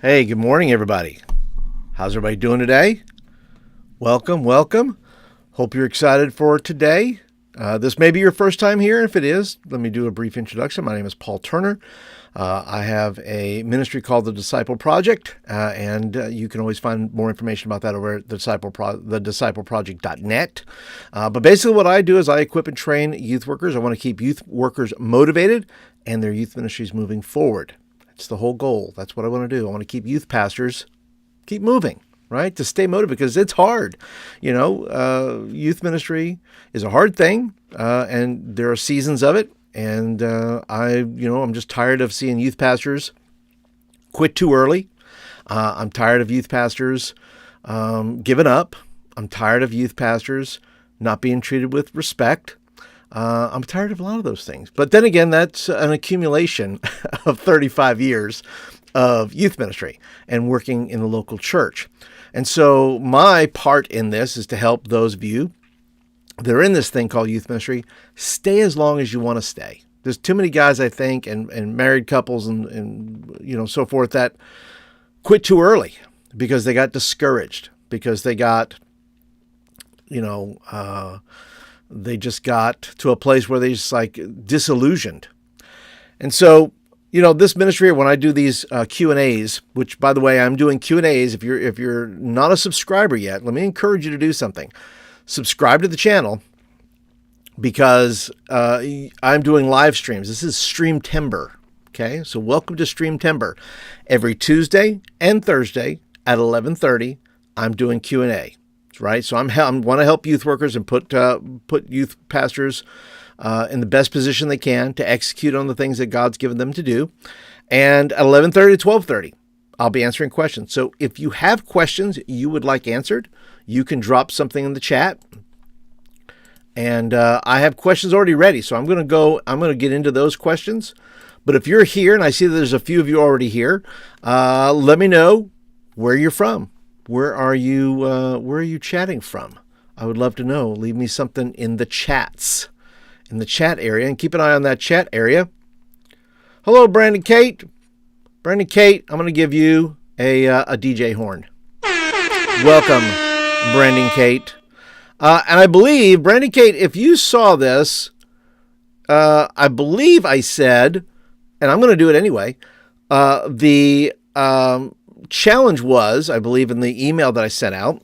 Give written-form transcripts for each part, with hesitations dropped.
Hey, good morning, everybody. How's everybody doing today? Welcome. Hope you're excited for today. This may be your first time here. If it is, let me do a brief introduction. My name is Paul Turner. I have a ministry called the Disciple Project, and you can always find more information about that over at thediscipleproject.net. But basically what I do is I equip and train youth workers. I want to keep youth workers motivated and their youth ministries moving forward. That's the whole goal. That's what I want to do. I want to keep youth pastors keep moving, right? To stay motivated, because it's hard. Youth ministry is a hard thing, and there are seasons of it. And I'm just tired of seeing youth pastors quit too early. I'm tired of youth pastors giving up. I'm tired of youth pastors not being treated with respect. I'm tired of a lot of those things. But then again, that's an accumulation of 35 years of youth ministry and working in the local church. And so my part in this is to help those of you that are in this thing called youth ministry stay as long as you want to stay. There's too many guys, I think, and married couples and so forth that quit too early because they got discouraged, because they got, they just got to a place where they just disillusioned. And so, this ministry, when I do these Q&As, which by the way, I'm doing Q&As. If you're not a subscriber yet, let me encourage you to do something. Subscribe to the channel, because I'm doing live streams. This is Streamtember. Okay. So welcome to Streamtember. Every Tuesday and Thursday at 11:30, I'm doing Q&A. Right. So I want to help youth workers and put youth pastors in the best position they can to execute on the things that God's given them to do. And at 11:30 to 12:30, I'll be answering questions. So if you have questions you would like answered, you can drop something in the chat. And I have questions already ready. So I'm going to get into those questions. But if you're here, and I see that there's a few of you already here, let me know where you're from. Where are you chatting from? I would love to know. Leave me something in the chats, in the chat area, and keep an eye on that chat area. Hello, Brandon Kate. Brandon Kate, I'm going to give you a DJ horn. Welcome, Brandon Kate. And I believe, Brandon Kate, if you saw this, I believe I said, and I'm going to do it anyway, the challenge was, I believe in the email that I sent out,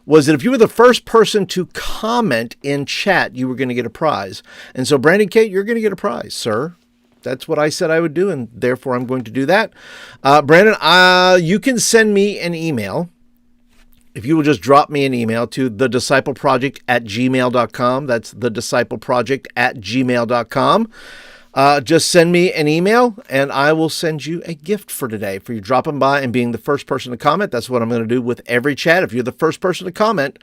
was that if you were the first person to comment in chat, you were going to get a prize. And so, Brandon Kate, you're going to get a prize, sir. That's what I said I would do, and therefore I'm going to do that. Brandon, you can send me an email. If you will just drop me an email to thediscipleproject@gmail.com. That's thediscipleproject@gmail.com. Just send me an email and I will send you a gift for today for you dropping by and being the first person to comment. That's what I'm going to do with every chat. If you're the first person to comment,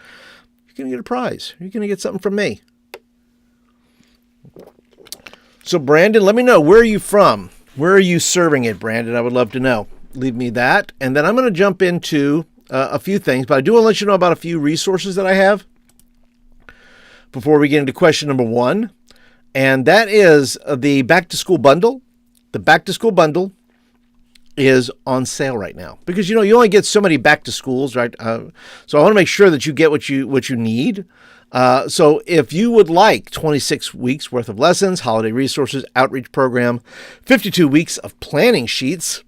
you're going to get a prize. You're going to get something from me. So Brandon, let me know, where are you from? Where are you serving it, Brandon? I would love to know. Leave me that. And then I'm going to jump into a few things, but I do want to let you know about a few resources that I have before we get into question number one. And that is the Back to School Bundle. The Back to School Bundle is on sale right now because, you only get so many back to schools, right? So I want to make sure that you get what you need. So if you would like 26 weeks worth of lessons, holiday resources, outreach program, 52 weeks of planning sheets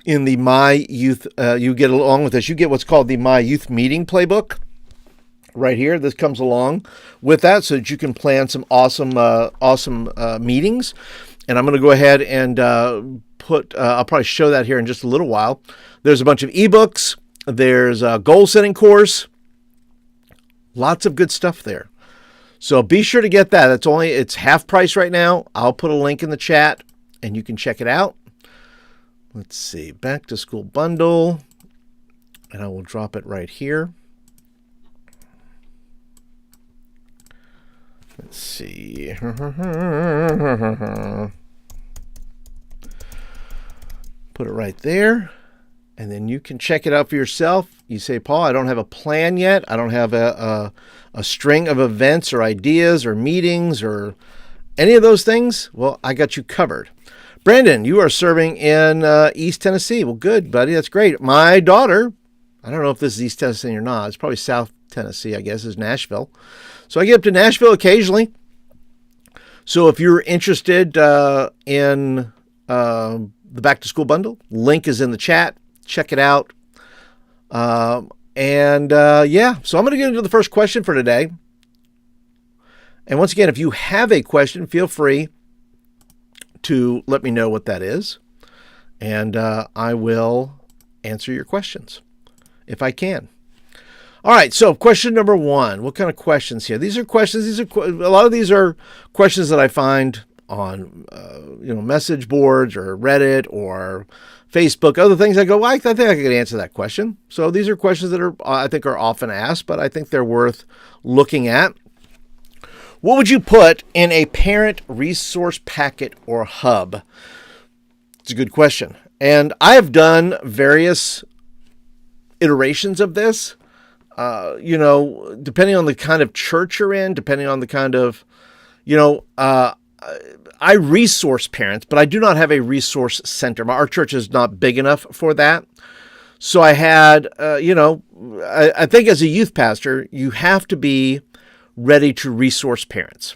in the My Youth, you get along with this. You get what's called the My Youth Meeting Playbook. Right here, this comes along with that so that you can plan some awesome meetings. And I'm going to go ahead and I'll probably show that here in just a little while. There's a bunch of ebooks. There's a goal setting course. Lots of good stuff there. So be sure to get that. It's half price right now. I'll put a link in the chat and you can check it out. Let's see, Back to School Bundle. And I will drop it right here. Let's see. Put it right there. And then you can check it out for yourself. You say, Paul, I don't have a plan yet. I don't have a string of events or ideas or meetings or any of those things. Well, I got you covered. Brandon, you are serving in East Tennessee. Well, good, buddy. That's great. My daughter, I don't know if this is East Tennessee or not. It's probably South Tennessee, I guess, is Nashville. So I get up to Nashville occasionally. So if you're interested in the Back to School Bundle, link is in the chat. Check it out. Yeah, so I'm going to get into the first question for today. And once again, if you have a question, feel free to let me know what that is. And I will answer your questions if I can. All right, so question number one. What kind of questions here? These are questions. A lot of these are questions that I find on message boards or Reddit or Facebook, other things. I go, well, I think I could answer that question. So these are questions that I think are often asked, but I think they're worth looking at. What would you put in a parent resource packet or hub? It's a good question. And I have done various iterations of this. Depending on the kind of church you're in, depending on the kind of, I resource parents, but I do not have a resource center. Our church is not big enough for that. So I had, I think as a youth pastor, you have to be ready to resource parents.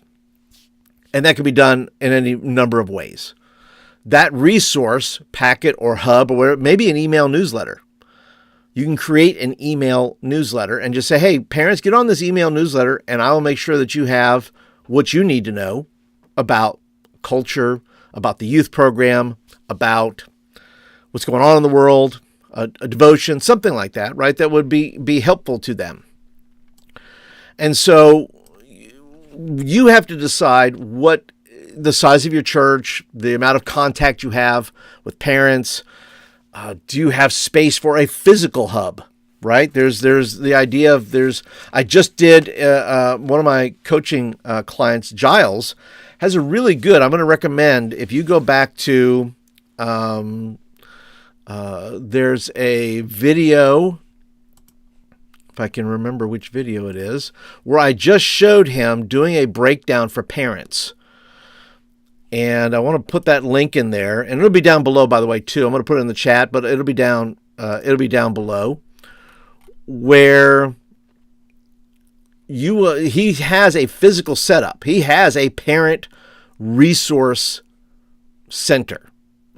And that can be done in any number of ways. That resource packet or hub, or maybe an email newsletter. You can create an email newsletter and just say, hey, parents, get on this email newsletter and I will make sure that you have what you need to know about culture, about the youth program, about what's going on in the world, a devotion, something like that, right? That would be helpful to them. And so you have to decide what the size of your church, the amount of contact you have with parents. Do you have space for a physical hub, right? There's the idea of I just did one of my coaching clients, Giles, has a really good, I'm going to recommend, if you go back to, there's a video, if I can remember which video it is, where I just showed him doing a breakdown for parents. And I want to put that link in there, and it'll be down below, by the way, too. I'm going to put it in the chat, but it'll be down below, where he has a physical setup. He has a parent resource center,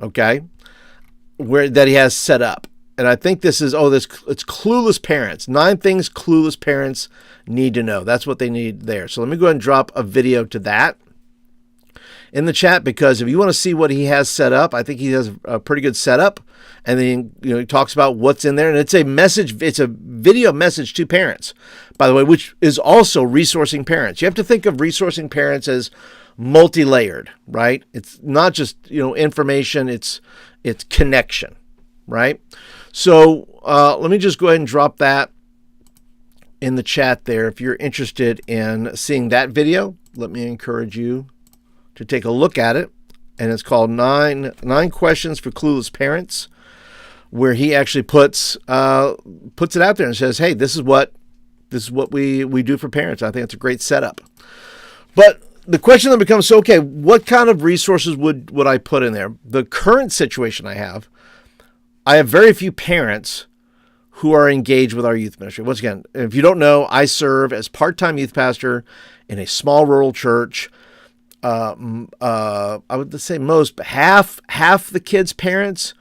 okay, that he has set up. And I think this is, it's clueless parents. 9 things clueless parents need to know. That's what they need there. So let me go ahead and drop a video to that in the chat, because if you want to see what he has set up, I think he has a pretty good setup. And then he talks about what's in there, and it's a message. It's a video message to parents, by the way, which is also resourcing parents. You have to think of resourcing parents as multi-layered, right? It's not just information. It's connection, right? So let me just go ahead and drop that in the chat there. If you're interested in seeing that video, let me encourage you to take a look at it. And it's called Nine Questions for Clueless Parents, where he actually puts it out there and says, hey, this is what we do for parents. I think it's a great setup. But the question then becomes, okay, what kind of resources would I put in there? The current situation I have very few parents who are engaged with our youth ministry. Once again, if you don't know, I serve as part-time youth pastor in a small rural church. I would say most, but half the kids' parents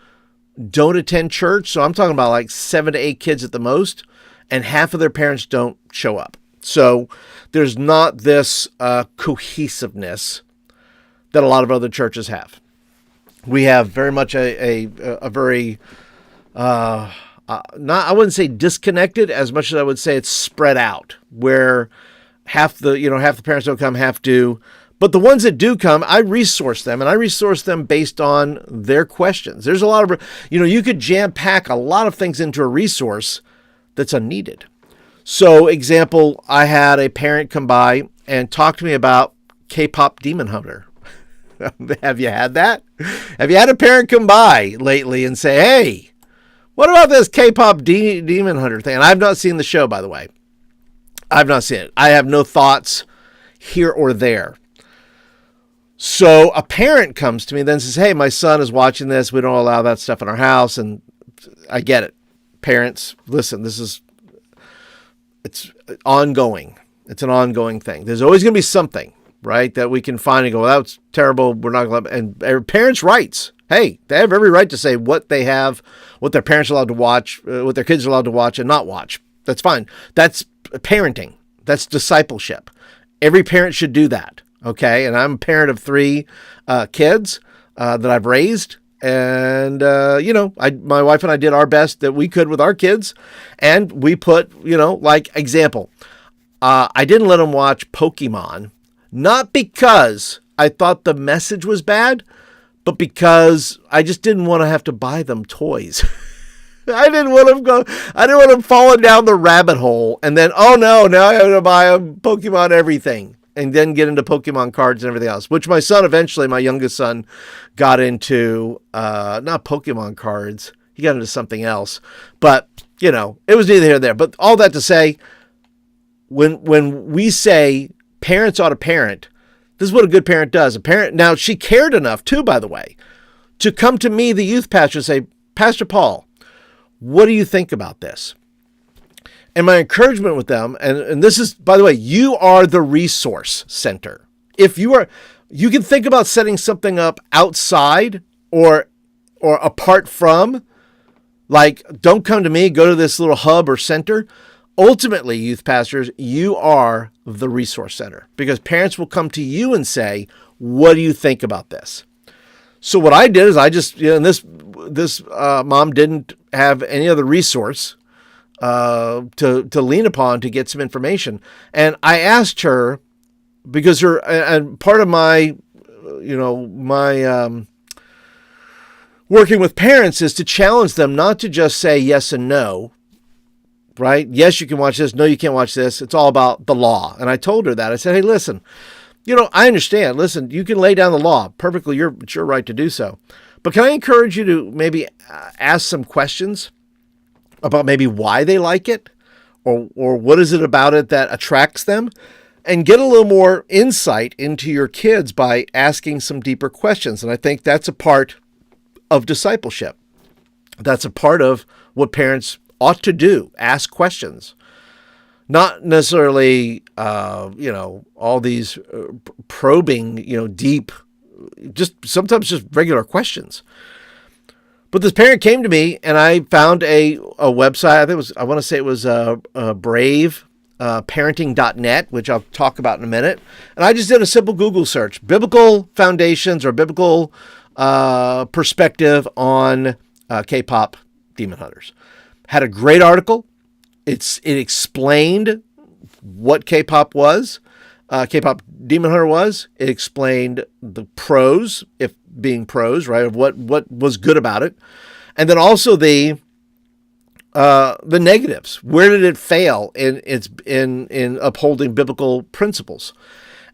don't attend church. So I'm talking about like 7 to 8 kids at the most, and half of their parents don't show up. So there's not this cohesiveness that a lot of other churches have. We have very much a very, I wouldn't say disconnected as much as I would say it's spread out, where half the parents don't come, half do. But the ones that do come, I resource them, and I resource them based on their questions. There's a lot of, you could jam pack a lot of things into a resource that's unneeded. So, example, I had a parent come by and talk to me about K-pop Demon Hunter. Have you had that? Have you had a parent come by lately and say, hey, what about this K-pop Demon Hunter thing? And I've not seen the show, by the way. I've not seen it. I have no thoughts here or there. So a parent comes to me and then says, hey, my son is watching this. We don't allow that stuff in our house. And I get it. Parents, listen, it's ongoing. It's an ongoing thing. There's always going to be something, right, that we can find and go, well, that's terrible. We're not going to, and parents' rights. Hey, they have every right to say what they have, what their parents are allowed to watch, what their kids are allowed to watch and not watch. That's fine. That's parenting. That's discipleship. Every parent should do that. Okay. And I'm a parent of 3 kids that I've raised. And, my wife and I did our best that we could with our kids. And we put, like example, I didn't let them watch Pokemon, not because I thought the message was bad, but because I just didn't want to have to buy them toys. I didn't want them falling down the rabbit hole and then, oh no, now I have to buy them Pokemon everything and then get into Pokemon cards and everything else, which my son eventually, my youngest son, got into, not Pokemon cards. He got into something else, but it was neither here nor there. But all that to say, when we say parents ought to parent, this is what a good parent does. A parent, now she cared enough too, by the way, to come to me, the youth pastor, and say, Pastor Paul, what do you think about this? And my encouragement with them, and this is, by the way, you are the resource center. If you can think about setting something up outside or apart from, like, don't come to me, go to this little hub or center. Ultimately, youth pastors, you are the resource center because parents will come to you and say, what do you think about this? So what I did is I just, and this mom didn't have any other resource to lean upon to get some information. And I asked her, because and part of my, working with parents is to challenge them not to just say yes and no, right? Yes, you can watch this. No, you can't watch this. It's all about the law. And I told her that. I said, hey, listen, I understand. Listen, you can lay down the law perfectly. It's your right to do so. But can I encourage you to maybe ask some questions about maybe why they like it or what is it about it that attracts them, and get a little more insight into your kids by asking some deeper questions. And I think that's a part of discipleship. That's a part of what parents ought to do, ask questions. Not necessarily, all these probing, deep, just sometimes just regular questions. But this parent came to me and I found a website. I want to say it was Brave parenting.net, which I'll talk about in a minute. And I just did a simple Google search, biblical foundations or biblical perspective on K-pop demon hunters. Had a great article. It explained what K-pop was, K-pop demon hunter was. It explained the pros, if being pros, right, of what was good about it, and then also the negatives. Where did it fail in upholding biblical principles?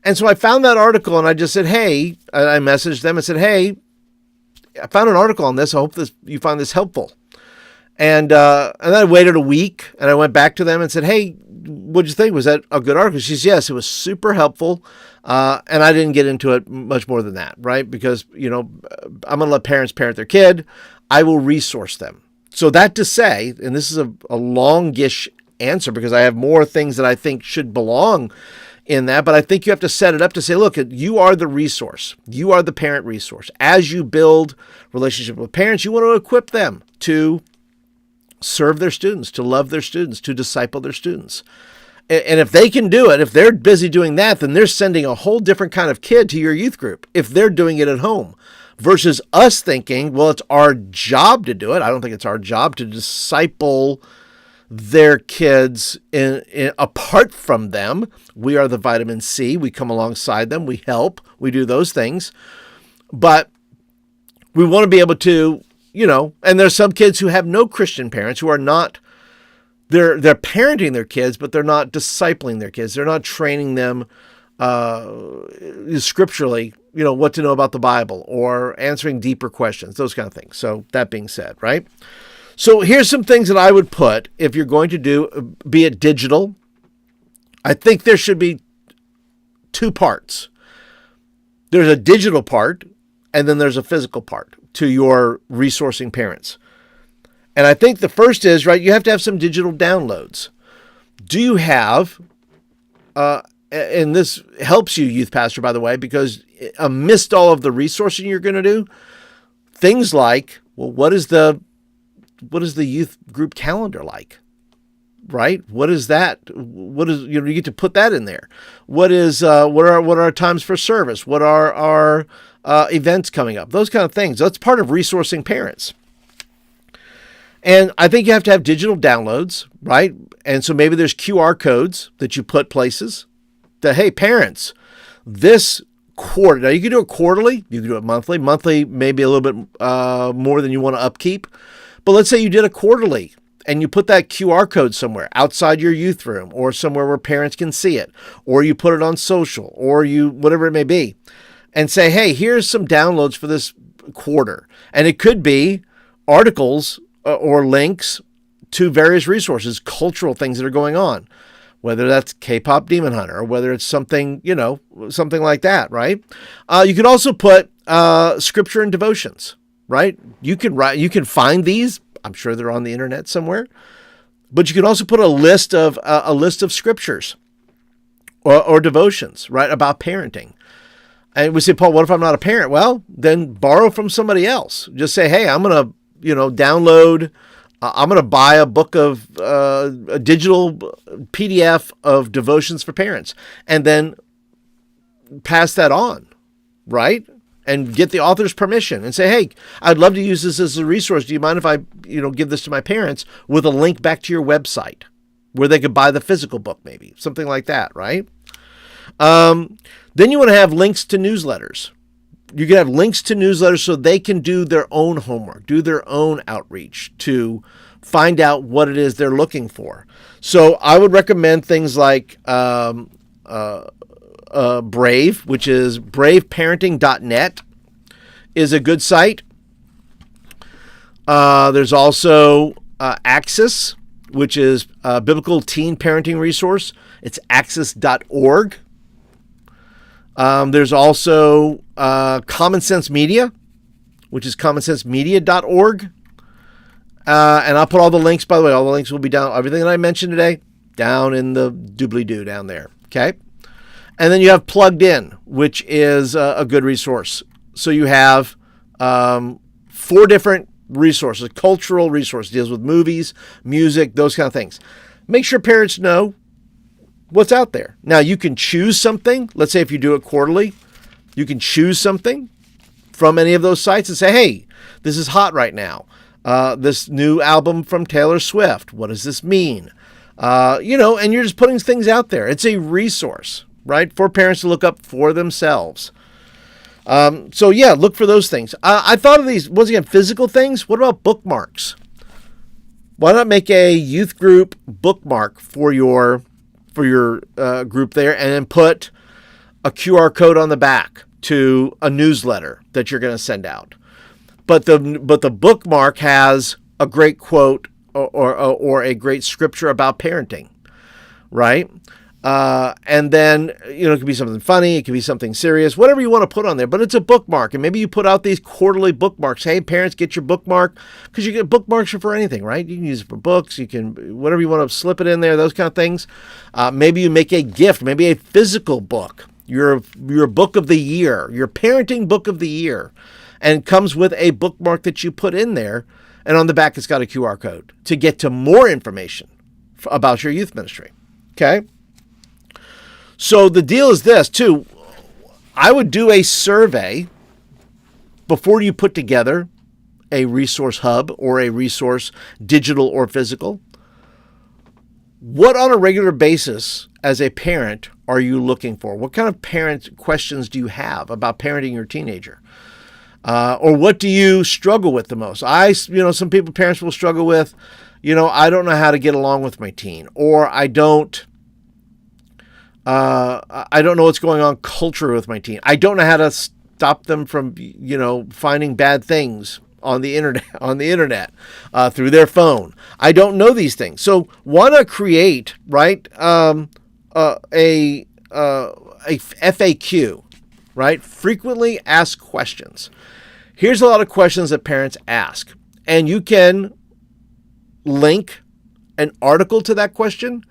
And so I found that article and I just said, hey, and I messaged them and said, hey, I found an article on this. I hope you find this helpful. And then I waited a week and I went back to them and said, hey, what'd you think? Was that a good article? She says, yes, it was super helpful. And I didn't get into it much more than that, right? Because, I'm going to let parents parent their kid. I will resource them. So that to say, and this is a longish answer because I have more things that I think should belong in that, but I think you have to set it up to say, look, you are the resource. You are the parent resource. As you build relationship with parents, you want to equip them to serve their students, to love their students, to disciple their students. And if they can do it, if they're busy doing that, then they're sending a whole different kind of kid to your youth group if they're doing it at home versus us thinking, well, it's our job to do it. I don't think it's our job to disciple their kids apart from them. We are the vitamin C. We come alongside them. We help. We do those things. But we want to be able to, and there's some kids who have no Christian parents who are not, they're parenting their kids, but they're not discipling their kids. They're not training them scripturally, what to know about the Bible or answering deeper questions, those kind of things. So that being said, right? So here's some things that I would put if you're going to do, be it digital. I think there should be two parts. There's a digital part, and then there's a physical part to your resourcing parents. And I think the first is, right, you have to have some digital downloads. Do you have, and this helps you, youth pastor, by the way, because amidst all of the resourcing you're going to do, things like, well, what is the youth group calendar like? Right? What is that? What is, you get to put that in there. What are our times for service? What are our events coming up? Those kind of things. That's part of resourcing parents. And I think you have to have digital downloads, right? And so maybe there's QR codes that you put places that, hey, parents, this quarter, now you can do it quarterly, you can do it monthly. Monthly, maybe a little bit more than you want to upkeep. But let's say you did a quarterly and you put that QR code somewhere outside your youth room or somewhere where parents can see it, or you put it on social, or you, whatever it may be, and say, hey, here's some downloads for this quarter. And it could be articles or links to various resources, cultural things that are going on, whether that's K-pop Demon Hunter or whether it's something, something like that, right? You can also put scripture and devotions, right? You can find these. I'm sure they're on the internet somewhere, but you can also put a list of scriptures or devotions, right, about parenting. And we say, Paul, what if I'm not a parent? Well, then borrow from somebody else. Just say, hey, I'm going to download, I'm going to buy a book of a digital PDF of devotions for parents, and then pass that on, right? And get the author's permission and say, hey, I'd love to use this as a resource. Do you mind if I, give this to my parents with a link back to your website where they could buy the physical book, maybe something like that, right? Then you want to have links to newsletters. You can have links to newsletters so they can do their own homework, do their own outreach to find out what it is they're looking for. So I would recommend things like Brave, which is braveparenting.net, is a good site. There's also Access, which is a biblical teen parenting resource. It's access.org. There's also Common Sense Media, which is commonsensemedia.org. And I'll put all the links, by the way, all the links will be down, everything that I mentioned today, down in the doobly-doo down there, okay? And then you have Plugged In, which is a good resource. So you have 4 different resources, cultural resources, deals with movies, music, those kind of things. Make sure parents know what's out there. Now, you can choose something. Let's say if you do it quarterly, you can choose something from any of those sites and say, hey, this is hot right now. This new album from Taylor Swift, what does this mean? And you're just putting things out there. It's a resource, right, for parents to look up for themselves. So yeah, look for those things. I thought of these, once again, physical things. What about bookmarks? Why not make a youth group bookmark for your group there, and then put a QR code on the back to a newsletter that you're going to send out. But the bookmark has a great quote or a great scripture about parenting, right? And then, it could be something funny, it could be something serious, whatever you want to put on there, but it's a bookmark. And maybe you put out these quarterly bookmarks. Hey, parents, get your bookmark, because you get bookmarks for anything, right? You can use it for books, you can, whatever you want to slip it in there, those kind of things. Maybe you make a gift, maybe a physical book, your book of the year, your parenting book of the year, and comes with a bookmark that you put in there. And on the back, it's got a QR code to get to more information about your youth ministry. Okay. So the deal is this, too. I would do a survey before you put together a resource hub or a resource, digital or physical. What on a regular basis as a parent are you looking for? What kind of parent questions do you have about parenting your teenager? Or what do you struggle with the most? Some parents will struggle with, I don't know how to get along with my teen, or I don't know what's going on culturally with my teen. I don't know how to stop them from, finding bad things on the internet, through their phone. I don't know these things. So why not create, right, a FAQ, right? Frequently asked questions. Here's a lot of questions that parents ask, and you can link an article to that question,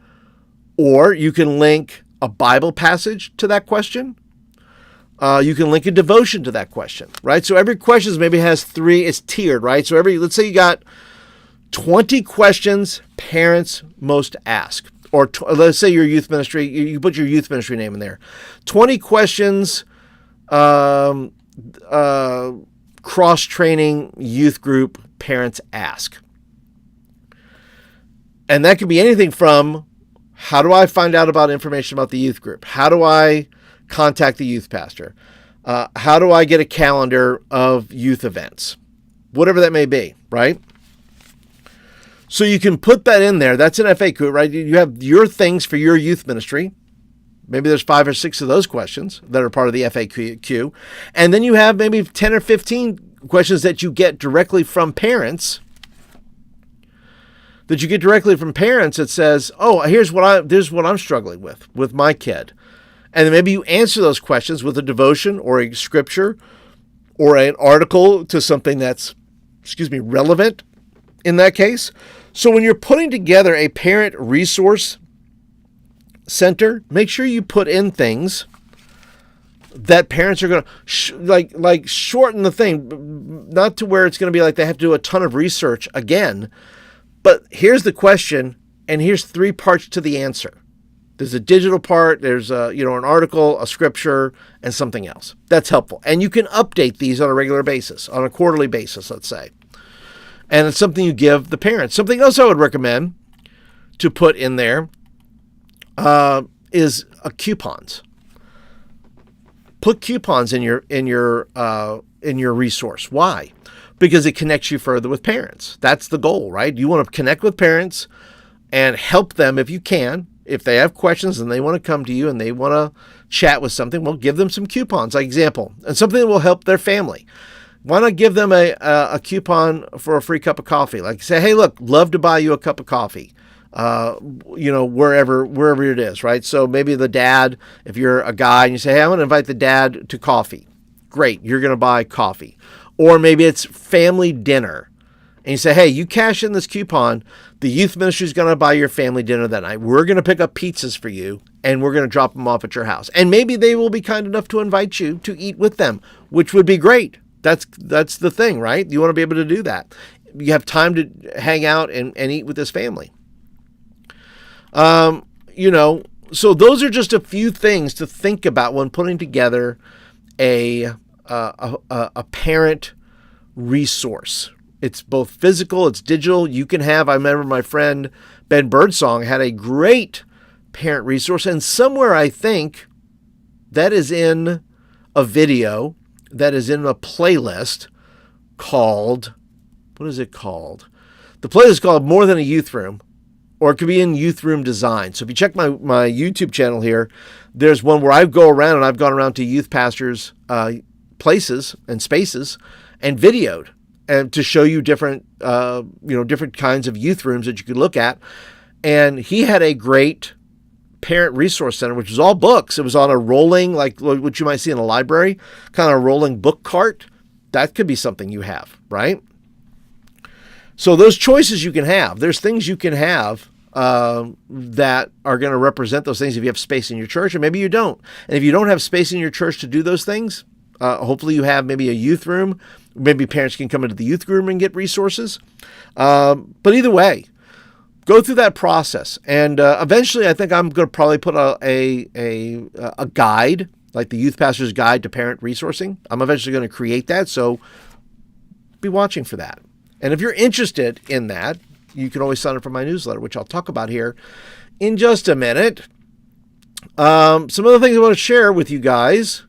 or you can link a Bible passage to that question. You can link a devotion to that question, right? So every question maybe has 3, it's tiered, right? So let's say you got 20 questions parents most ask, or let's say your youth ministry, you put your youth ministry name in there. 20 questions, cross-training youth group parents ask. And that could be anything from, how do I find out about information about the youth group? How do I contact the youth pastor? How do I get a calendar of youth events? Whatever that may be, right? So you can put that in there. That's an FAQ, right? You have your things for your youth ministry. Maybe there's 5 or 6 of those questions that are part of the FAQ. And then you have maybe 10 or 15 questions that you get directly from parents. That says, oh, here's what I'm struggling with my kid. And then maybe you answer those questions with a devotion or a scripture or an article to something that's, relevant in that case. So when you're putting together a parent resource center, make sure you put in things that parents are going to like shorten the thing, not to where it's going to be like they have to do a ton of research again. But here's the question, and here's 3 parts to the answer. There's a digital part, there's an article, a scripture, and something else. That's helpful. And you can update these on a regular basis, on a quarterly basis, let's say. And it's something you give the parents. Something else I would recommend to put in there is coupons. Put coupons in your resource. Why? Because it connects you further with parents. That's the goal, right? You want to connect with parents and help them if you can. If they have questions and they want to come to you and they want to chat with something, well, give them some coupons, like example, and something that will help their family. Why not give them a coupon for a free cup of coffee? Like say, hey, look, love to buy you a cup of coffee, wherever it is, right? So maybe the dad, if you're a guy and you say, hey, I want to invite the dad to coffee. Great, you're going to buy coffee. Or maybe it's family dinner. And you say, hey, you cash in this coupon, the youth ministry is going to buy your family dinner that night. We're going to pick up pizzas for you, and we're going to drop them off at your house. And maybe they will be kind enough to invite you to eat with them, which would be great. That's the thing, right? You want to be able to do that. You have time to hang out and eat with this family. So those are just a few things to think about when putting together a parent resource. It's both physical, it's digital. You can have, I remember my friend Ben Birdsong had a great parent resource, and somewhere I think that is in a video, that is in a playlist called, what is it called? The playlist is called More Than a Youth Room, or it could be in Youth Room Design. So if you check my YouTube channel here, there's one where I go around, and I've gone around to youth pastors' places and spaces and videoed, and to show you different kinds of youth rooms that you could look at. And he had a great parent resource center, which was all books. It was on a rolling, like what you might see in a library, kind of a rolling book cart. That could be something you have, right? So those choices you can have. There's things you can have that are going to represent those things if you have space in your church, and maybe you don't. And if you don't have space in your church to do those things, hopefully you have maybe a youth room. Maybe parents can come into the youth room and get resources. But either way, go through that process. And eventually I think I'm going to probably put a guide, like the Youth Pastor's Guide to Parent Resourcing. I'm eventually going to create that, so be watching for that. And if you're interested in that, you can always sign up for my newsletter, which I'll talk about here in just a minute. Some other things I want to share with you guys.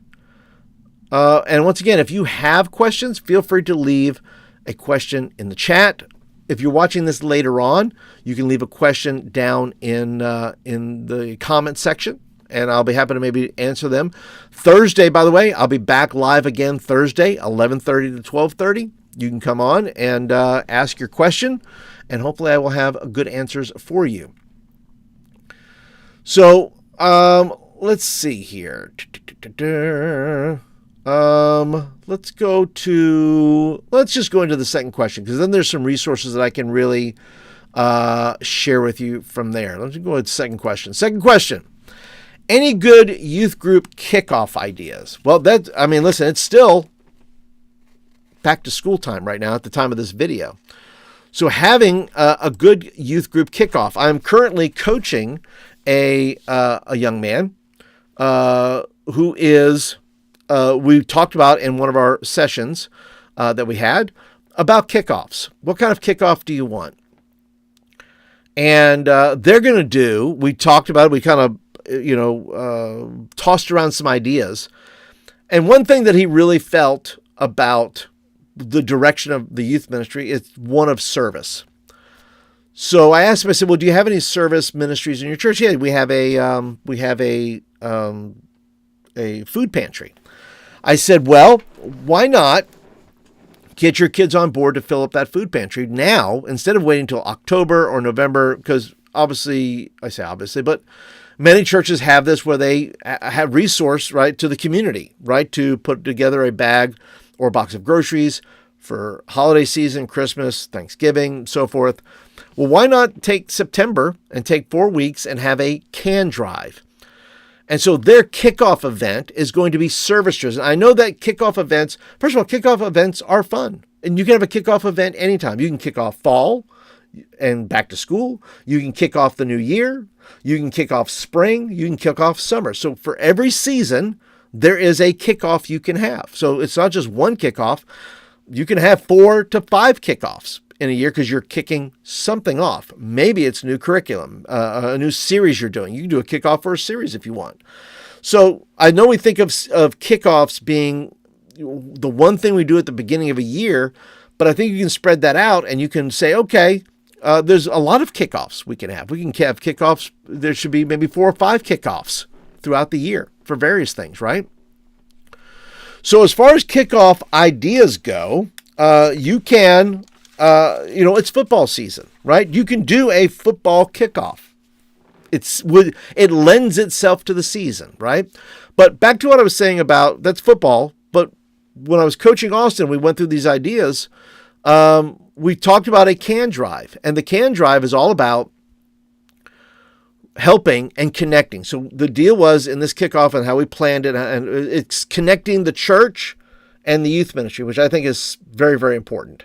And once again, if you have questions, feel free to leave a question in the chat. If you're watching this later on, you can leave a question down in the comment section, and I'll be happy to maybe answer them. Thursday, by the way, I'll be back live again Thursday, 11:30 to 12:30. You can come on and ask your question, and hopefully I will have good answers for you. So let's see here. Let's just go into the second question, because then there's some resources that I can really share with you from there. Let's go with the second question. Second question. Any good youth group kickoff ideas? Well, listen, it's still back to school time right now at the time of this video. So having a good youth group kickoff. I'm currently coaching a young man who is, we talked about in one of our sessions that we had about kickoffs. What kind of kickoff do you want? And they're going to do, we talked about it, we kind of, tossed around some ideas. And one thing that he really felt about the direction of the youth ministry is one of service. So I asked him, I said, well, do you have any service ministries in your church? Yeah, we have a food pantry. I said, well, why not get your kids on board to fill up that food pantry now, instead of waiting until October or November? Because obviously, I say obviously, but many churches have this where they have resource, right, to the community, right, to put together a bag or a box of groceries for holiday season, Christmas, Thanksgiving, so forth. Well, why not take September and take 4 weeks and have a can drive? And so their kickoff event is going to be service driven. I know that kickoff events, first of all, kickoff events are fun. And you can have a kickoff event anytime. You can kick off fall and back to school. You can kick off the new year. You can kick off spring. You can kick off summer. So for every season, there is a kickoff you can have. So it's not just one kickoff. You can have 4 to 5 kickoffs in a year because you're kicking something off. Maybe it's new curriculum, a new series you're doing. You can do a kickoff for a series if you want. So I know we think of kickoffs being the one thing we do at the beginning of a year, but I think you can spread that out and you can say, okay, there's a lot of kickoffs we can have. We can have kickoffs. There should be maybe 4 or 5 kickoffs throughout the year for various things, right? So as far as kickoff ideas go, you can, it's football season, right? You can do a football kickoff. It lends itself to the season, right? But back to what I was saying about, that's football. But when I was coaching Austin, we went through these ideas. We talked about a can drive, and the can drive is all about helping and connecting. So the deal was in this kickoff and how we planned it, and it's connecting the church and the youth ministry, which I think is very, very important.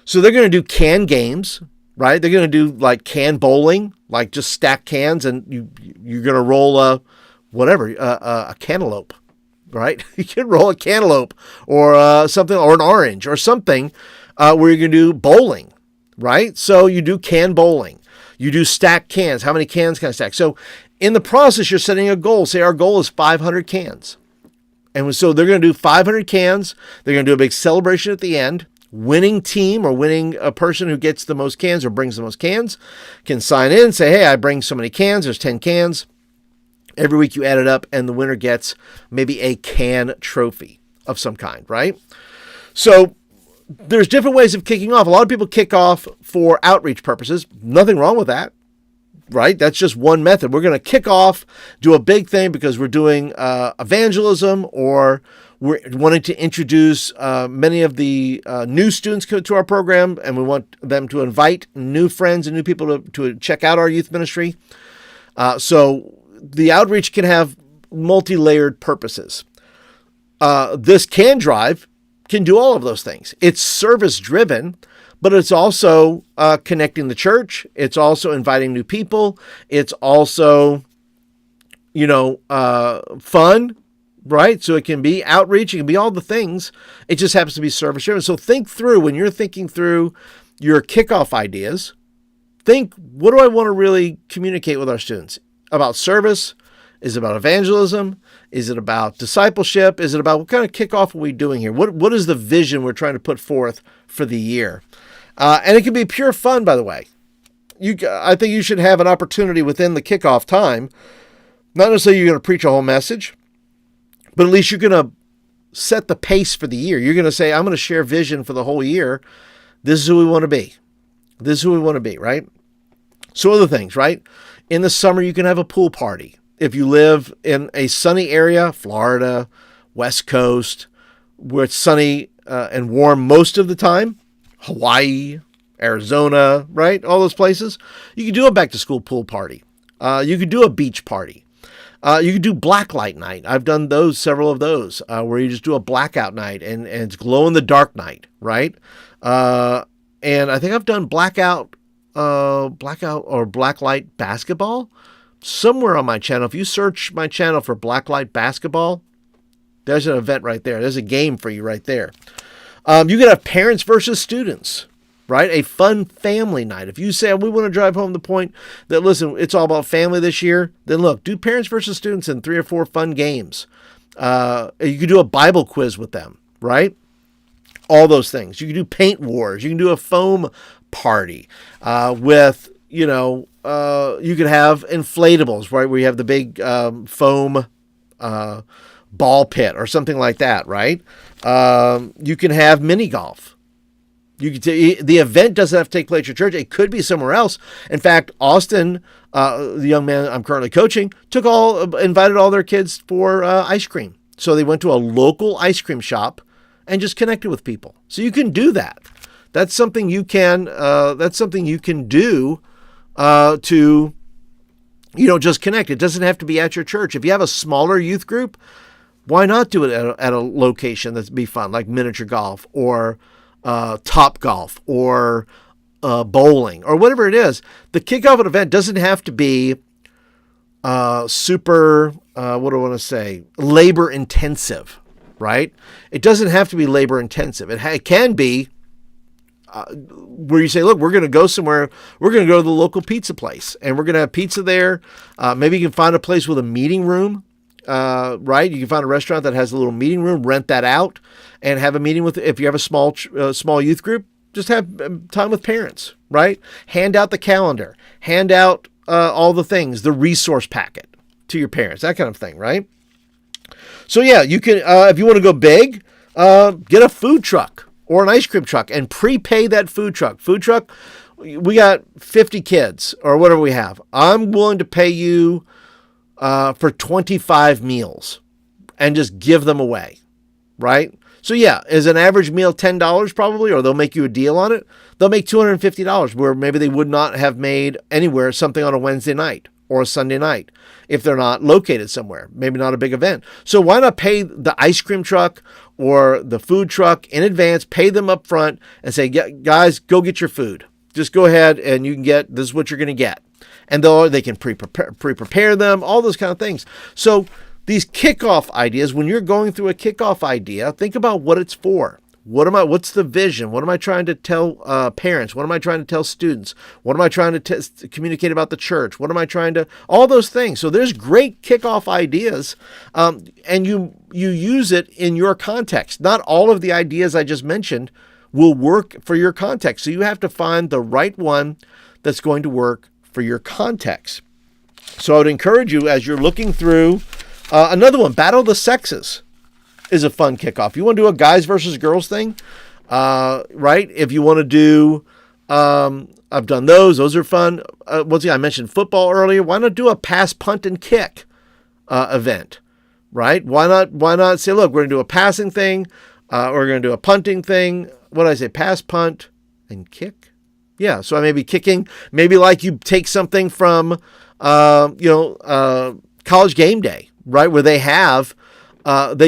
So they're going to do can games, right? They're going to do like can bowling, like just stack cans, and you're going to roll a cantaloupe, right? You can roll a cantaloupe or something, or an orange or something where you're going to do bowling, right? So you do can bowling. You do stack cans. How many cans can I stack? So in the process, you're setting a goal. Say our goal is 500 cans. And so they're going to do 500 cans. They're going to do a big celebration at the end. Winning team or winning a person who gets the most cans or brings the most cans can sign in and say, hey, I bring so many cans. There's 10 cans. Every week you add it up and the winner gets maybe a can trophy of some kind, right? So there's different ways of kicking off. A lot of people kick off for outreach purposes. Nothing wrong with that, right? That's just one method. We're going to kick off, do a big thing because we're doing evangelism, or we're wanting to introduce many of the new students to our program, and we want them to invite new friends and new people to check out our youth ministry. So the outreach can have multi-layered purposes. This can drive can do all of those things. It's service driven, but it's also connecting the church. It's also inviting new people. It's also, fun, right? So it can be outreach. It can be all the things. It just happens to be service driven. So think through, when you're thinking through your kickoff ideas, think, what do I want to really communicate with our students? About service? Is it about evangelism? Is it about discipleship? Is it about what kind of kickoff are we doing here? What is the vision we're trying to put forth for the year? And it can be pure fun, by the way. I think you should have an opportunity within the kickoff time. Not necessarily you're going to preach a whole message, but at least you're going to set the pace for the year. You're going to say, I'm going to share vision for the whole year. This is who we want to be. This is who we want to be, right? So other things, right? In the summer, you can have a pool party. If you live in a sunny area, Florida, West Coast, where it's sunny and warm most of the time, Hawaii, Arizona, right? All those places. You could do a back-to-school pool party. You could do a beach party. You could do blacklight night. I've done several of those, where you just do a blackout night and it's glow-in-the-dark night, right? And I think I've done blackout or blacklight basketball somewhere on my channel. If you search my channel for blacklight basketball, there's an event right there. There's a game for you right there. You could have parents versus students, right? A fun family night. If you say, we want to drive home the point that, listen, it's all about family this year, then look, do parents versus students in 3 or 4 fun games. You could do a Bible quiz with them, right? All those things. You can do paint wars. You can do a foam party with, you could have inflatables, right? Where you have the big foam ball pit or something like that, right? You can have mini golf. The event doesn't have to take place at your church. It could be somewhere else. In fact, Austin, the young man I'm currently coaching, invited all their kids for ice cream. So they went to a local ice cream shop and just connected with people. So you can do that. That's something you can. That's something you can do to, just connect. It doesn't have to be at your church. If you have a smaller youth group, why not do it at a location that'd be fun, like miniature golf or Top Golf or bowling or whatever it is. The kickoff event doesn't have to be super, what do I want to say, labor intensive, right? It doesn't have to be labor intensive. It can be where you say, look, we're going to go somewhere. We're going to go to the local pizza place and we're going to have pizza there. Maybe you can find a place with a meeting room. Right? You can find a restaurant that has a little meeting room, rent that out and have a meeting if you have a small youth group, just have time with parents, right? Hand out the calendar, hand out all the things, the resource packet to your parents, that kind of thing, right? So yeah, you can, if you want to go big, get a food truck or an ice cream truck and prepay that food truck. Food truck, we got 50 kids or whatever we have. I'm willing to pay you for 25 meals and just give them away, right? So yeah, is an average meal $10 probably, or they'll make you a deal on it. They'll make $250 where maybe they would not have made anywhere something on a Wednesday night or a Sunday night if they're not located somewhere, maybe not a big event. So why not pay the ice cream truck or the food truck in advance, pay them up front and say, guys, go get your food. Just go ahead and this is what you're going to get. And they can pre-prepare them, all those kind of things. So these kickoff ideas, when you're going through a kickoff idea, think about what it's for. What's the vision? What am I trying to tell parents? What am I trying to tell students? What am I trying to communicate about the church? What am I trying to, all those things. So there's great kickoff ideas, and you use it in your context. Not all of the ideas I just mentioned will work for your context. So you have to find the right one that's going to work for your context. So I would encourage you as you're looking through another one, Battle of the Sexes is a fun kickoff. You want to do a guys versus girls thing, right? If you want to do, I've done those. Those are fun. Once again, I mentioned football earlier. Why not do a pass, punt, and kick event, right? Why not say, look, we're going to do a passing thing. We're going to do a punting thing. What did I say? Pass, punt, and kick. Yeah, so I may be kicking, maybe like you take something from, College Game Day, right? Where they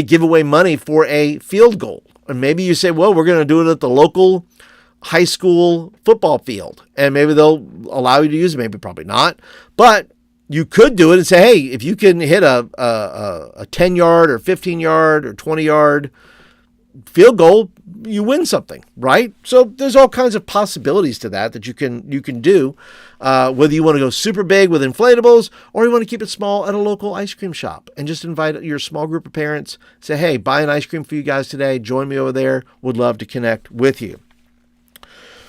give away money for a field goal. And maybe you say, well, we're going to do it at the local high school football field. And maybe they'll allow you to use it, maybe probably not. But you could do it and say, hey, if you can hit a 10-yard or 15-yard or 20-yard field goal, you win something, right? So there's all kinds of possibilities to that you can do, whether you want to go super big with inflatables or you want to keep it small at a local ice cream shop and just invite your small group of parents, say, hey, buy an ice cream for you guys today. Join me over there. Would love to connect with you.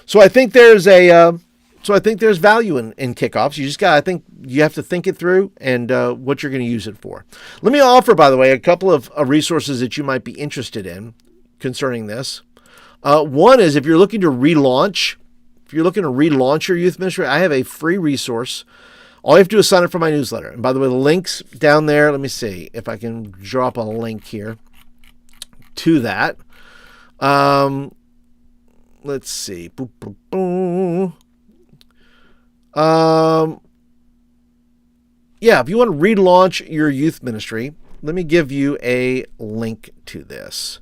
So I think there's value in kickoffs. I think you have to think it through and what you're going to use it for. Let me offer, by the way, a couple of resources that you might be interested in concerning this. One is if you're looking to relaunch your youth ministry, I have a free resource. All you have to do is sign up for my newsletter. And by the way, the link's down there. Let me see if I can drop a link here. to that. Let's see. Boop, boop, boop. Yeah, if you want to relaunch your youth ministry, let me give you a link to this.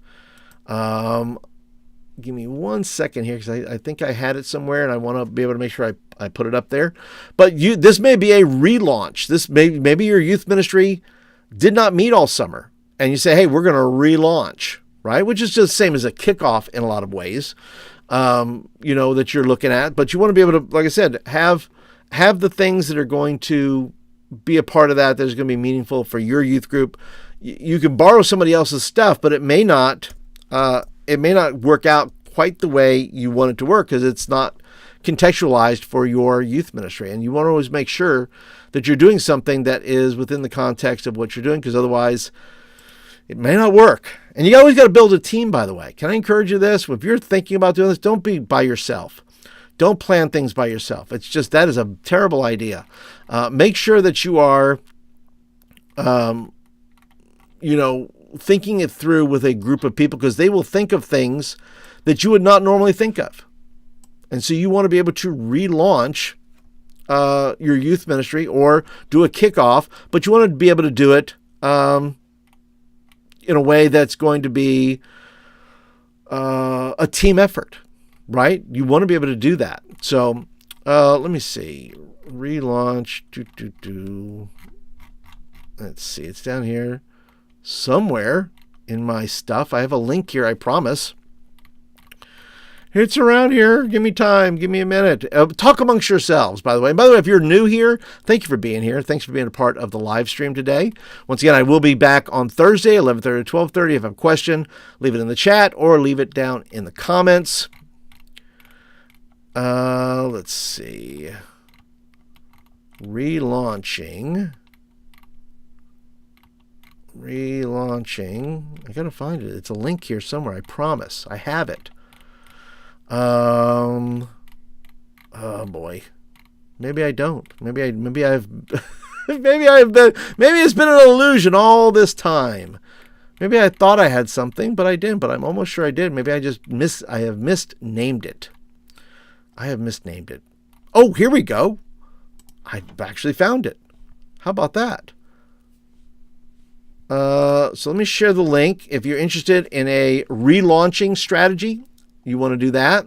Give me 1 second here because I think I had it somewhere and I want to be able to make sure I put it up there. But this may be a relaunch. This maybe your youth ministry did not meet all summer and you say, hey, we're going to relaunch, right? Which is just the same as a kickoff in a lot of ways, that you're looking at. But you want to be able to, like I said, have the things that are going to be a part of that is going to be meaningful for your youth group. You can borrow somebody else's stuff, but it may not work out quite the way you want it to work because it's not contextualized for your youth ministry. And you want to always make sure that you're doing something that is within the context of what you're doing, because otherwise it may not work. And you always got to build a team, by the way. Can I encourage you this? If you're thinking about doing this, don't be by yourself. Don't plan things by yourself. It's just, that is a terrible idea. Make sure that you are, thinking it through with a group of people, because they will think of things that you would not normally think of. And so you want to be able to relaunch your youth ministry or do a kickoff, but you want to be able to do it in a way that's going to be a team effort, right? You want to be able to do that. So let me see. Relaunch. Let's see. It's down here somewhere in my stuff. I have a link here, I promise. It's around here. Give me time. Give me a minute. Talk amongst yourselves, by the way. And by the way, if you're new here, thank you for being here. Thanks for being a part of the live stream today. Once again, I will be back on Thursday, 11:30 to 12:30. If you have a question, leave it in the chat or leave it down in the comments. Let's see. Relaunching. I gotta find it. It's a link here somewhere. I promise. I have it. Oh boy. Maybe I don't. Maybe I've maybe it's been an illusion all this time. Maybe I thought I had something, but I didn't. But I'm almost sure I did. Maybe I have misnamed it. Oh, here we go. I've actually found it. How about that? So let me share the link. If you're interested in a relaunching strategy, you want to do that,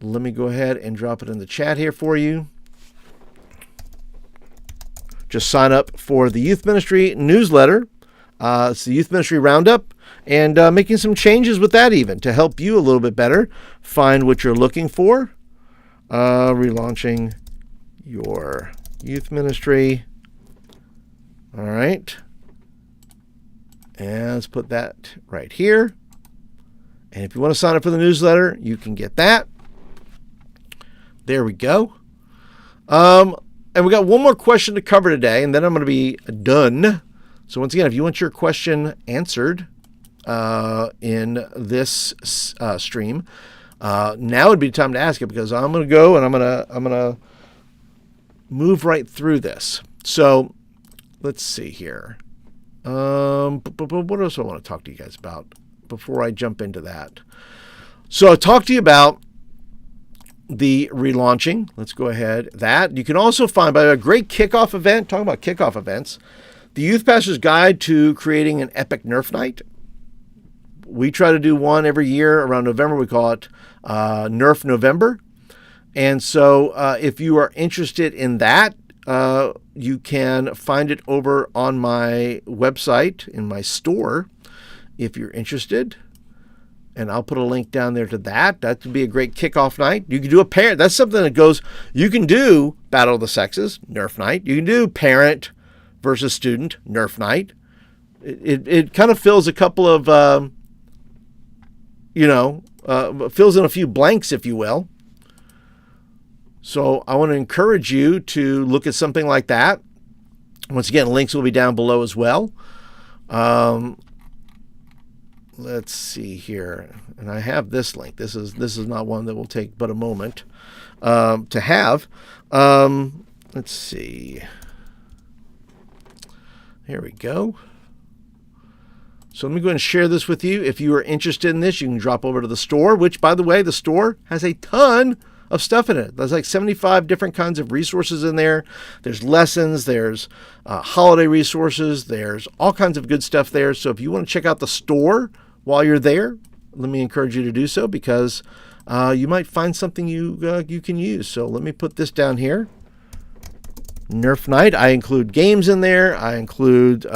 let me go ahead and drop it in the chat here for you. Just sign up for the youth ministry newsletter. It's the youth ministry roundup, and making some changes with that even to help you a little bit better find what you're looking for. Relaunching your youth ministry. All right. And let's put that right here. And if you want to sign up for the newsletter, you can get that. There we go. And we got one more question to cover today, and then I'm going to be done. So once again, if you want your question answered in this stream, now would be the time to ask it, because I'm going to go and I'm going to move right through this. So let's see here. What else do I want to talk to you guys about before I jump into that? So I talked to you about the relaunching. Let's go ahead. That you can also find by a great kickoff event. Talking about kickoff events, the Youth Pastor's Guide to Creating an Epic Nerf Night. We try to do one every year around November. We call it Nerf November. And so if you are interested in that, you can find it over on my website in my store if you're interested. And I'll put a link down there to that. That would be a great kickoff night. You can do a parent. That's something that goes, you can do Battle of the Sexes, Nerf night. You can do parent versus student, Nerf night. It kind of fills a couple of, fills in a few blanks, if you will. So I want to encourage you to look at something like that. Once again, links will be down below as well. Let's see here. And I have this link. This is not one that will take but a moment to have. Let's see. Here we go. So let me go ahead and share this with you. If you are interested in this, you can drop over to the store, which, by the way, the store has a ton of stuff in it. There's like 75 different kinds of resources in there. There's lessons, there's holiday resources, there's all kinds of good stuff there. So if you want to check out the store while you're there, let me encourage you to do so, because you might find something you can use. So let me put this down here. Nerf Night. I include games in there. I include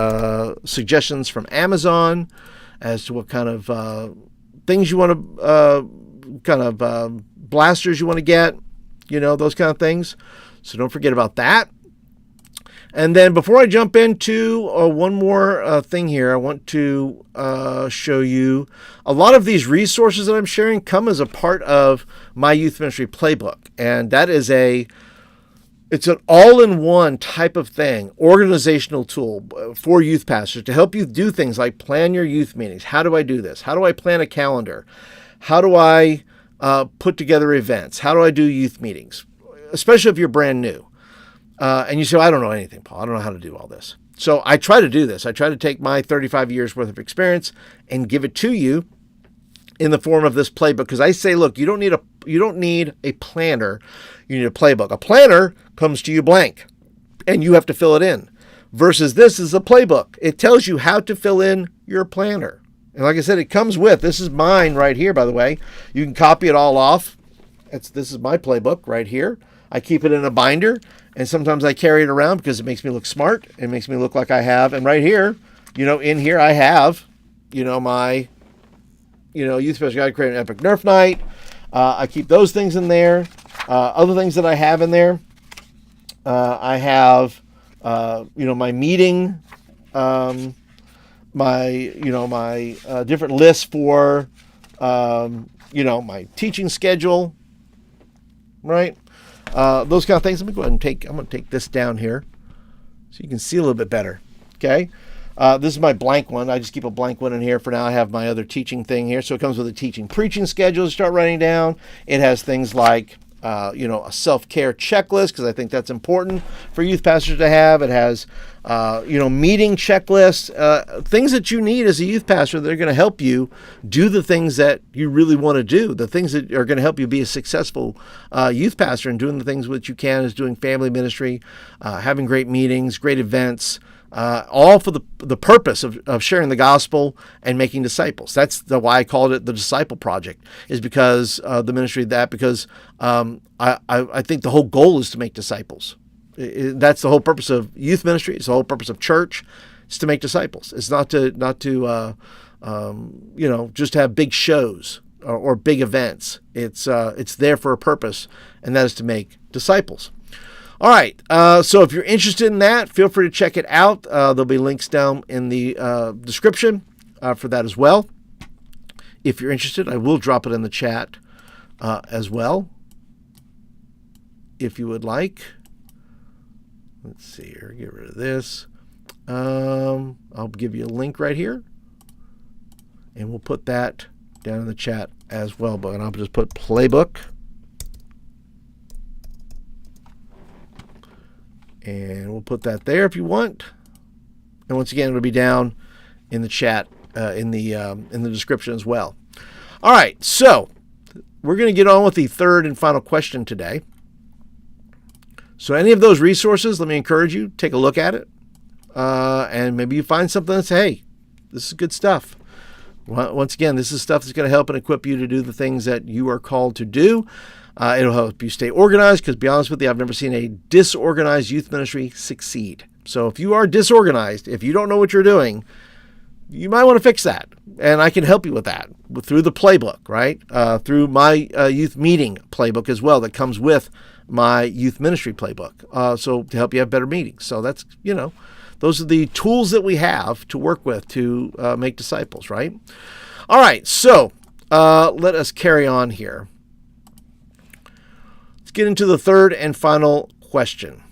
suggestions from Amazon as to what kind of things you want to, blasters you want to get, those kind of things. So don't forget about that. And then before I jump into one more thing here, I want to show you a lot of these resources that I'm sharing come as a part of my youth ministry playbook. And that is it's an all-in-one type of thing, organizational tool for youth pastors to help you do things like plan your youth meetings. How do I do this? How do I plan a calendar? How do I put together events? How do I do youth meetings? Especially if you're brand new. And you say, I don't know anything, Paul. I don't know how to do all this. So I try to do this. I try to take my 35 years worth of experience and give it to you in the form of this playbook. Because I say, look, you don't need a planner. You need a playbook. A planner comes to you blank, and you have to fill it in. Versus this is a playbook. It tells you how to fill in your planner. And like I said, it comes with, this is mine right here, by the way. You can copy it all off. This is my playbook right here. I keep it in a binder, and sometimes I carry it around because it makes me look smart. It makes me look like I have. And right here, in here I have, my, Youth Special Guide to Create an Epic Nerf Night. I keep those things in there. Other things that I have in there, I have, my meeting, my different lists for, my teaching schedule, right? Those kind of things. Let me go ahead and I'm going to take this down here so you can see a little bit better. Okay. This is my blank one. I just keep a blank one in here for now. I have my other teaching thing here. So it comes with a teaching preaching schedule to start writing down. It has things like, a self-care checklist, because I think that's important for youth pastors to have. It has, meeting checklists, things that you need as a youth pastor that are going to help you do the things that you really want to do, the things that are going to help you be a successful youth pastor, and doing the things that you can is doing family ministry, having great meetings, great events, all for the purpose of sharing the gospel and making disciples. That's why I called it the Disciple Project, is because the ministry of that, because I think the whole goal is to make disciples. That's the whole purpose of youth ministry. It's the whole purpose of church. It's to make disciples. It's not to just have big shows or big events. It's there for a purpose, and that is to make disciples. All right, so if you're interested in that, feel free to check it out. There'll be links down in the description for that as well. If you're interested, I will drop it in the chat as well, if you would like. Let's see here, get rid of this. I'll give you a link right here, and we'll put that down in the chat as well. But I'll just put Playbook. And we'll put that there if you want. And once again, it'll be down in the chat, in the description as well. All right, so we're going to get on with the third and final question today. So any of those resources, let me encourage you, take a look at it. And maybe you find something that's, hey, this is good stuff. Once again, this is stuff that's going to help and equip you to do the things that you are called to do. It'll help you stay organized, because to be honest with you, I've never seen a disorganized youth ministry succeed. So if you are disorganized, if you don't know what you're doing, you might want to fix that. And I can help you with that through the playbook, right? Through my youth meeting playbook as well, that comes with my youth ministry playbook. So to help you have better meetings. So that's, those are the tools that we have to work with to make disciples, right? All right, so let us carry on here. Get into the third and final question.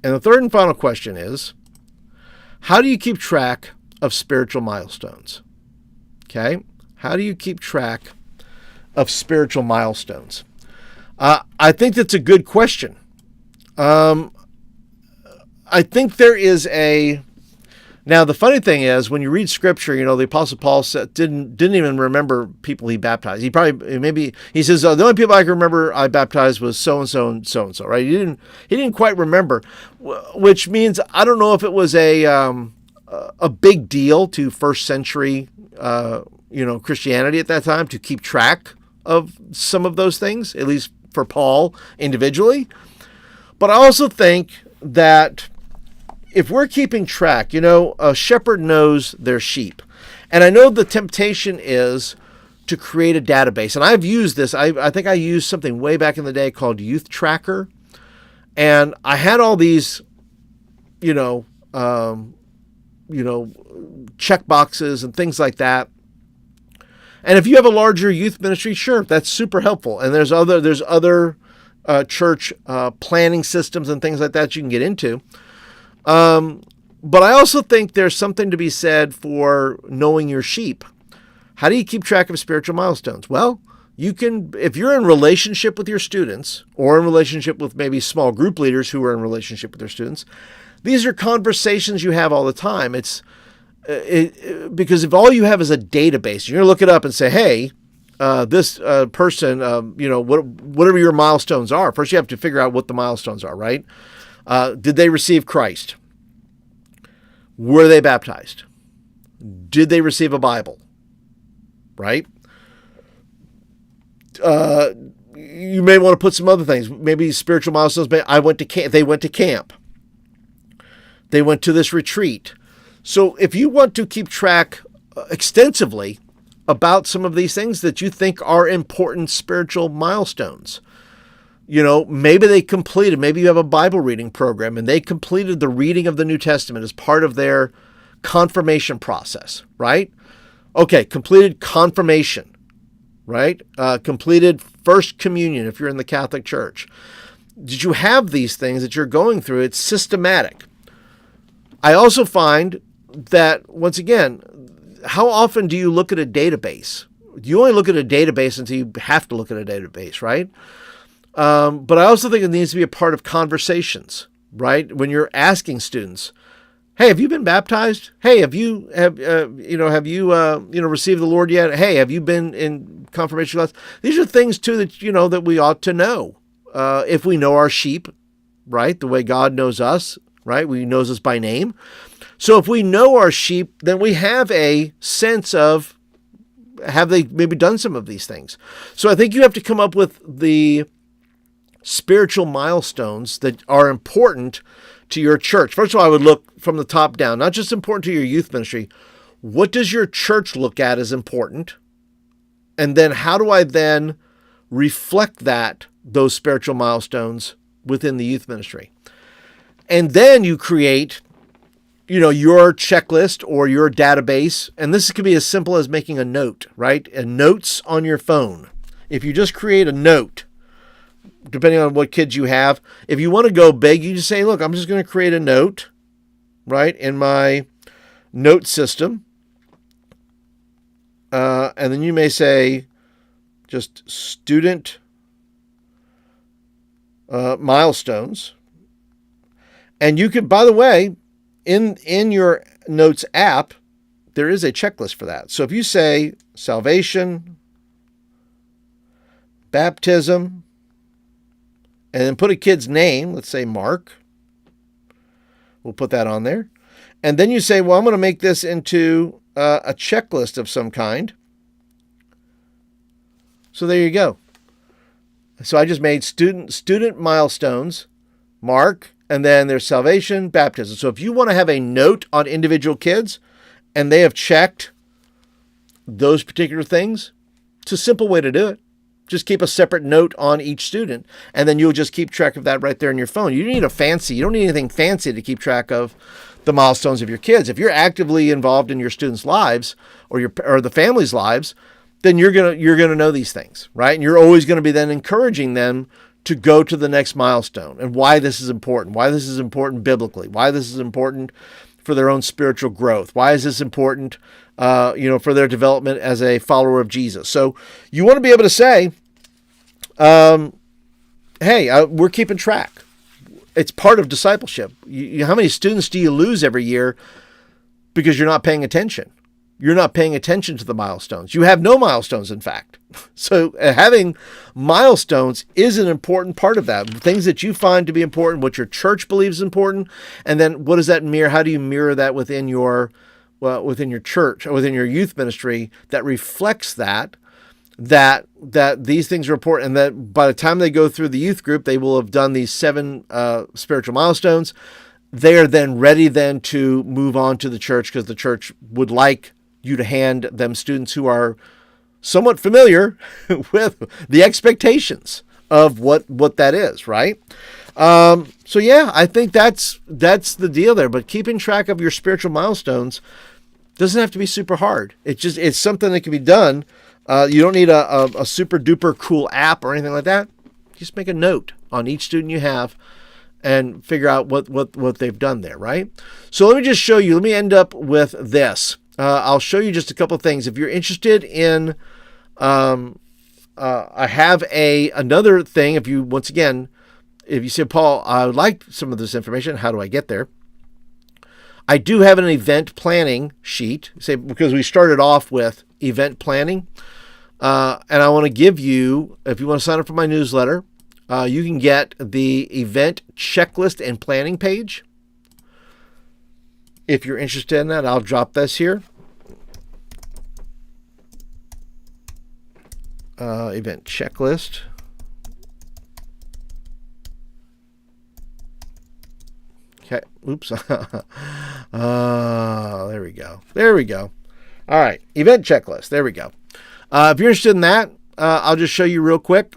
And the third and final question is, how do you keep track of spiritual milestones? Okay? How do you keep track of spiritual milestones? I think that's a good question. I think there is Now, the funny thing is, when you read Scripture, the Apostle Paul didn't even remember people he baptized. He says the only people I can remember I baptized was so and so and so and so. Right? He didn't quite remember, which means I don't know if it was a big deal to first century Christianity at that time to keep track of some of those things, at least for Paul individually. But I also think that if we're keeping track, a shepherd knows their sheep. And I know the temptation is to create a database. And I've used this. I think I used something way back in the day called Youth Tracker. And I had all these, check boxes and things like that. And if you have a larger youth ministry, sure, that's super helpful. And there's other church planning systems and things like that you can get into. But I also think there's something to be said for knowing your sheep. How do you keep track of spiritual milestones? Well, you can, if you're in relationship with your students or in relationship with maybe small group leaders who are in relationship with their students, these are conversations you have all the time. Because if all you have is a database, you're going to look it up and say, hey, this person, whatever your milestones are. First, you have to figure out what the milestones are, right? Did they receive Christ? Were they baptized? Did they receive a Bible? Right? You may want to put some other things, maybe spiritual milestones. They went to camp. They went to this retreat. So if you want to keep track extensively about some of these things that you think are important spiritual milestones, maybe they completed, maybe you have a Bible reading program and they completed the reading of the New Testament as part of their confirmation process, right? Okay, completed confirmation, right? Completed First Communion if you're in the Catholic Church. Did you have these things that you're going through? It's systematic. I also find that, once again, how often do you look at a database? You only look at a database until you have to look at a database, right? But I also think it needs to be a part of conversations, right? When you're asking students, hey, have you been baptized? Hey, have you received the Lord yet? Hey, have you been in confirmation class? These are things too that, that we ought to know. If we know our sheep, right? The way God knows us, right? He knows us by name. So if we know our sheep, then we have a sense of, have they maybe done some of these things? So I think you have to come up with the spiritual milestones that are important to your church. First of all, I would look from the top down, not just important to your youth ministry. What does your church look at as important? And then how do I then reflect those spiritual milestones within the youth ministry? And then you create, your checklist or your database. And this could be as simple as making a note, right? And notes on your phone. If you just create a note, depending on what kids you have, if you want to go big, you just say, look, I'm just going to create a note, right, in my note system. And then you may say just student milestones. And you could, by the way, in your notes app, there is a checklist for that. So if you say salvation, baptism, and then put a kid's name, let's say Mark, we'll put that on there. And then you say, well, I'm going to make this into a checklist of some kind. So there you go. So I just made student milestones, Mark, and then there's salvation, baptism. So if you want to have a note on individual kids and they have checked those particular things, it's a simple way to do it. Just keep a separate note on each student, and then you'll just keep track of that right there in your phone. You don't need anything fancy to keep track of the milestones of your kids. If you're actively involved in your students' lives or the family's lives, then you're gonna know these things, right? And you're always going to be then encouraging them to go to the next milestone and why this is important biblically, why this is important for their own spiritual growth, why is this important, for their development as a follower of Jesus. So you want to be able to say, hey, we're keeping track. It's part of discipleship. How many students do you lose every year because you're not paying attention. You're not paying attention to the milestones. You have no milestones, in fact. So having milestones is an important part of that. Things that you find to be important, what your church believes is important, and then what does that mirror? How do you mirror that within your church or within your youth ministry that reflects that these things are important, and that by the time they go through the youth group, they will have done these 7 spiritual milestones. They are then ready to move on to the church, because the church would like you to hand them students who are somewhat familiar with the expectations of what that is, right? So yeah, I think that's the deal there. But keeping track of your spiritual milestones doesn't have to be super hard. It's something that can be done. You don't need a super duper cool app or anything like that. Just make a note on each student you have and figure out what they've done there, right? So let me just show you. Let me end up with this. I'll show you just a couple of things. If you're interested in, I have another thing. If you say, Paul, I would like some of this information, how do I get there? I do have an event planning sheet, because we started off with event planning. And I want to give you, if you want to sign up for my newsletter, you can get the event checklist and planning page. If you're interested in that, I'll drop this here. Event checklist. Okay. Oops. There we go. All right. Event checklist. There we go. If you're interested in that, I'll just show you real quick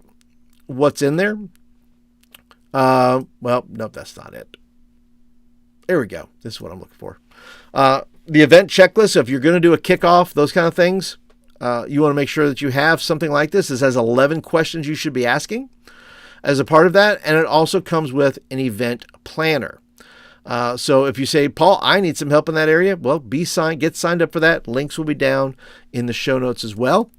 what's in there. Well, nope, that's not it. There we go. This is what I'm looking for. The event checklist. So if you're going to do a kickoff, those kind of things, you want to make sure that you have something like this. This has 11 questions you should be asking as a part of that. And it also comes with an event planner. So if you say, Paul, I need some help in that area, well, get signed up for that. Links will be down in the show notes as well.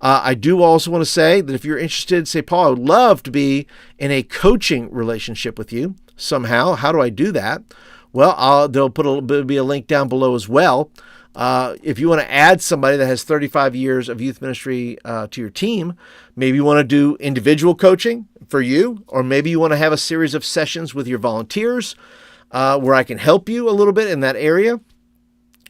I do also want to say that if you're interested, say, Paul, I would love to be in a coaching relationship with you somehow. How do I do that? Well, there'll be a link down below as well. If you want to add somebody that has 35 years of youth ministry to your team, maybe you want to do individual coaching for you, or maybe you want to have a series of sessions with your volunteers where I can help you a little bit in that area.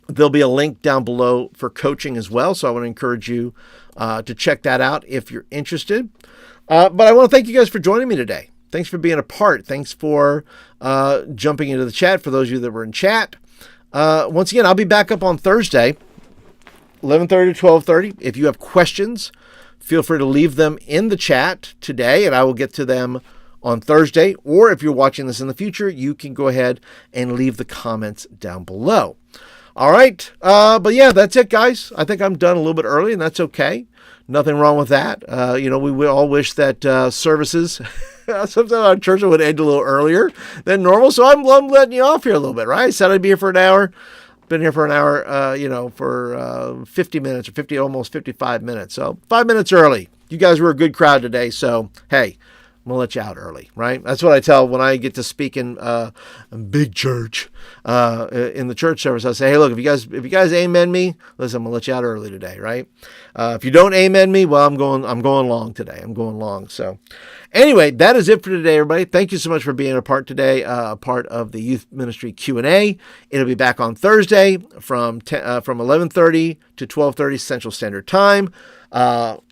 There'll be a link down below for coaching as well. So I want to encourage you to check that out if you're interested. But I want to thank you guys for joining me today. Thanks for being a part. Thanks for jumping into the chat. For those of you that were in chat, once again, I'll be back up on Thursday, 11:30 to 12:30. If you have questions, feel free to leave them in the chat today, and I will get to them on Thursday. Or if you're watching this in the future, you can go ahead and leave the comments down below. All right. But yeah, that's it, guys. I think I'm done a little bit early, and that's okay. Nothing wrong with that. We all wish that services, sometimes our church would end a little earlier than normal. So I'm letting you off here a little bit, right? I said I'd be here for an hour. Been here for an hour, for 50 minutes or almost 55 minutes. So 5 minutes early. You guys were a good crowd today. So, hey, I'm going to let you out early, right? That's what I tell when I get to speak in a big church, in the church service. I say, hey, look, if you guys amen me, listen, I'm going to let you out early today, right? If you don't amen me, well, I'm going long today. I'm going long. So anyway, that is it for today, everybody. Thank you so much for being a part today, a part of the Youth Ministry Q&A. It'll be back on Thursday from 11:30 to 12:30 Central Standard Time.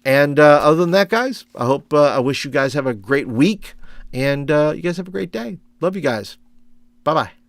And other than that, guys, I wish you guys have a great week, and you guys have a great day. Love you guys. Bye-bye.